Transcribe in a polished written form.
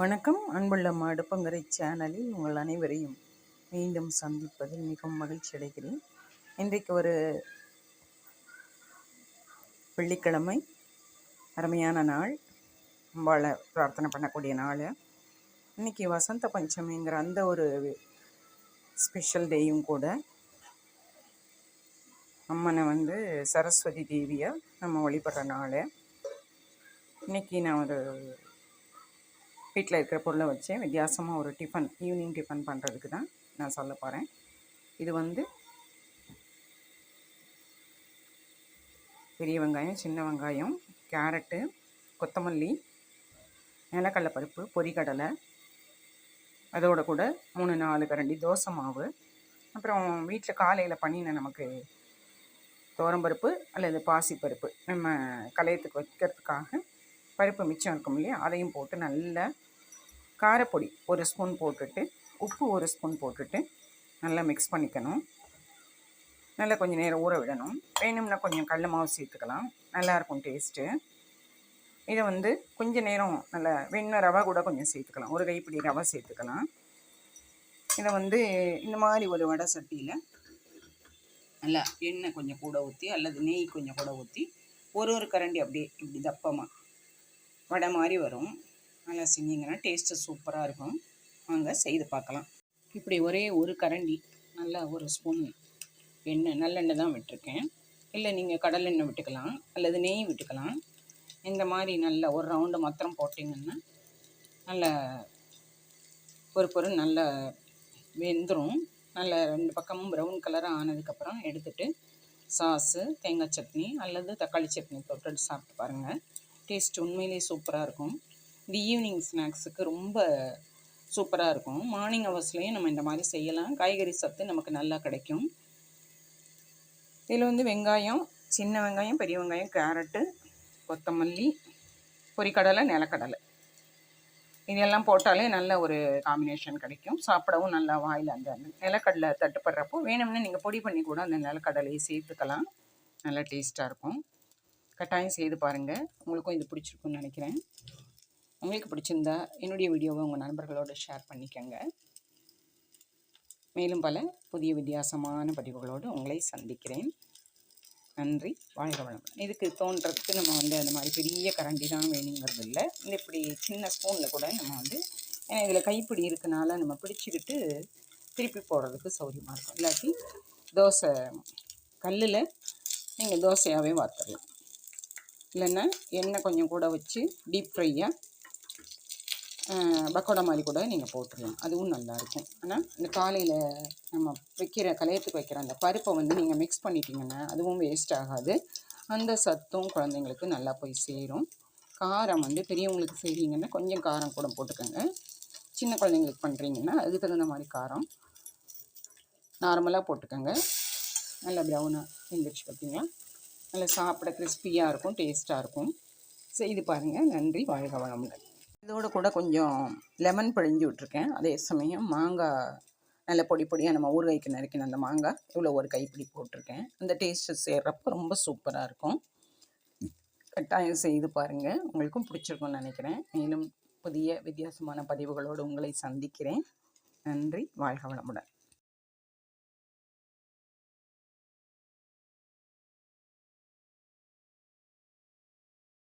வணக்கம். அன்புள்ள அடுப்பங்கரை சேனலில் உங்கள் அனைவரையும் மீண்டும் சந்திப்பதில் மிகவும் மகிழ்ச்சி அடைகிறேன். இன்றைக்கு ஒரு வெள்ளிக்கிழமை, அருமையான நாள், அம்பாளை பிரார்த்தனை பண்ணக்கூடிய நாள். இன்றைக்கி வசந்த பஞ்சமிங்கிற அந்த ஒரு ஸ்பெஷல் டேயும் கூட. அம்மனை சரஸ்வதி தேவியை நம்ம வழிபடுற நாள். இன்றைக்கி நான் ஒரு வீட்டில் இருக்கிற பொருளை வச்சு வித்தியாசமாக ஒரு டிஃபன், ஈவினிங் டிஃபன் பண்ணுறதுக்கு தான் நான் சொல்ல போகிறேன். இது பெரிய வெங்காயம், சின்ன வெங்காயம், கேரட்டு, கொத்தமல்லி, நிலக்கடலை பருப்பு, பொரிக்கடலை, அதோட கூட 3-4 கரண்டி தோசை மாவு, அப்புறம் வீட்டில் காலையில் பண்ணின நமக்கு துவரம்பருப்பு அல்லது பாசிப்பருப்பு நம்ம கலையத்துக்கு வைக்கிறதுக்காக பருப்பு மிச்சம் இருக்கும் இல்லையா, அதையும் போட்டு நல்லா காரப்பொடி 1 ஸ்பூன் போட்டுட்டு, உப்பு 1 ஸ்பூன் போட்டுட்டு நல்லா மிக்ஸ் பண்ணிக்கணும். நல்லா கொஞ்சம் நேரம் ஊற விடணும். வேணும்னா கொஞ்சம் கடல மாவு சேர்த்துக்கலாம், நல்லாயிருக்கும் டேஸ்ட்டு. இதை கொஞ்சம் நேரம் நல்லா வேணும்னா ரவை கூட கொஞ்சம் சேர்த்துக்கலாம், ஒரு கைப்பிடி ரவை சேர்த்துக்கலாம். இதை இந்த மாதிரி ஒரு வடை சட்டியில் நல்லா எண்ணெய் கொஞ்சம் கூட ஊற்றி அல்லது நெய் கொஞ்சம் கூட ஊற்றி ஒரு கரண்டி அப்படியே இப்படி தப்பமாக வடை மாதிரி வரும். நல்லா செஞ்சிங்கன்னா டேஸ்ட்டு சூப்பராக இருக்கும். வாங்க செய்து பார்க்கலாம். இப்படி ஒரே ஒரு கரண்டி நல்லா 1 ஸ்பூன் எண்ணெய், நல்லெண்ணெய் தான் விட்டுருக்கேன், இல்லை நீங்கள் கடலெண்ணெய் விட்டுக்கலாம் அல்லது நெய் விட்டுக்கலாம். இந்த மாதிரி நல்லா ஒரு ரவுண்டு மாத்திரம் போட்டிங்கன்னா நல்லா பொறு நல்லா வெந்துடும். நல்லா 2 பக்கமும் ப்ரௌன் கலராக ஆனதுக்கப்புறம் எடுத்துகிட்டு சாஸு, தேங்காய் சட்னி அல்லது தக்காளி சட்னி தொட்டுட்டு சாப்பிட்டு பாருங்கள். டேஸ்ட் உண்மையிலே சூப்பராக இருக்கும். இது ஈவினிங் ஸ்நாக்ஸுக்கு ரொம்ப சூப்பராக இருக்கும். மார்னிங் ஹவர்ஸ்லேயும் நம்ம இந்த மாதிரி செய்யலாம். காய்கறி சத்து நமக்கு நல்லா கிடைக்கும். இதில் வெங்காயம், சின்ன வெங்காயம், பெரிய வெங்காயம், கேரட்டு, கொத்தமல்லி, பொரிக்கடலை, நிலக்கடலை, இதெல்லாம் போட்டாலே நல்ல ஒரு காம்பினேஷன் கிடைக்கும். சாப்பிடவும் நல்லா வாயில் அந்த நிலக்கடலை தட்டுப்படுறப்போ வேணும்னா நீங்கள் பொடி பண்ணி கூட அந்த நிலக்கடலையை சேர்த்துக்கலாம். நல்லா டேஸ்ட்டாக இருக்கும். கட்டாயம் செய்து பாருங்கள். உங்களுக்கும் இது பிடிச்சிருக்குன்னு நினைக்கிறேன். உங்களுக்கு பிடிச்சிருந்தா என்னுடைய வீடியோவை உங்கள் நண்பர்களோடு ஷேர் பண்ணிக்கோங்க. மேலும் பல புதிய வித்தியாசமான பதிவுகளோடு உங்களை சந்திக்கிறேன். நன்றி, வாழ்க வளமுடன். இதுக்கு தோன்றதுக்கு நம்ம அந்த மாதிரி பெரிய கரண்டி தான் வேணுங்கிறது இல்லை. இப்படி சின்ன ஸ்பூனில் கூட நம்ம ஏன்னா இதில் கைப்பிடி இருக்கனால நம்ம பிடிச்சிக்கிட்டு திருப்பி போடுறதுக்கு சௌரியமாக இருக்கும். இல்லாட்டி தோசை கல்லில் நீங்கள் தோசையாகவே வார்த்துடலாம். இல்லைன்னா எண்ணெய் கொஞ்சம் கூட வச்சு டீப் ஃப்ரையாக பக்கோடா மாதிரி கூட நீங்கள் போட்டுடலாம், அதுவும் நல்லாயிருக்கும். ஆனால் இந்த காலையில் நம்ம கலையத்துக்கு வைக்கிற அந்த பருப்பை நீங்கள் மிக்ஸ் பண்ணிட்டீங்கன்னா அதுவும் வேஸ்ட் ஆகாது. அந்த சத்தும் குழந்தைங்களுக்கு நல்லா போய் சேரும். காரம் பெரியவங்களுக்கு செய்கிறீங்கன்னா கொஞ்சம் காரம் கூட போட்டுக்கோங்க. சின்ன குழந்தைங்களுக்கு பண்ணுறீங்கன்னா அதுக்கு தகுந்த மாதிரி காரம் நார்மலாக போட்டுக்கோங்க. நல்லா ப்ரௌனாக வெந்துருச்சு பார்த்தீங்களா, நல்லா சாப்பிட கிறிஸ்பியாக இருக்கும், டேஸ்ட்டாக இருக்கும். செய்து பாருங்கள். நன்றி, வாழ்க வளமுடன். இதோடு கூட கொஞ்சம் லெமன் பிழிஞ்சு விட்ருக்கேன். அதே சமயம் மாங்காய் நல்ல பொடியாக நம்ம ஊறுகாய்க்கு நறுக்கின அந்த மாங்காய் இவ்வளோ ஒரு கைப்பிடி போட்டிருக்கேன். அந்த டேஸ்ட்டு சேர்றப்போ ரொம்ப சூப்பராக இருக்கும். கட்டாயம் செய்து பாருங்கள். உங்களுக்கும் பிடிச்சிருக்கும்னு நினைக்கிறேன். மேலும் புதிய வித்தியாசமான பதிவுகளோடு உங்களை சந்திக்கிறேன். நன்றி, வாழ்க வளமுடன்.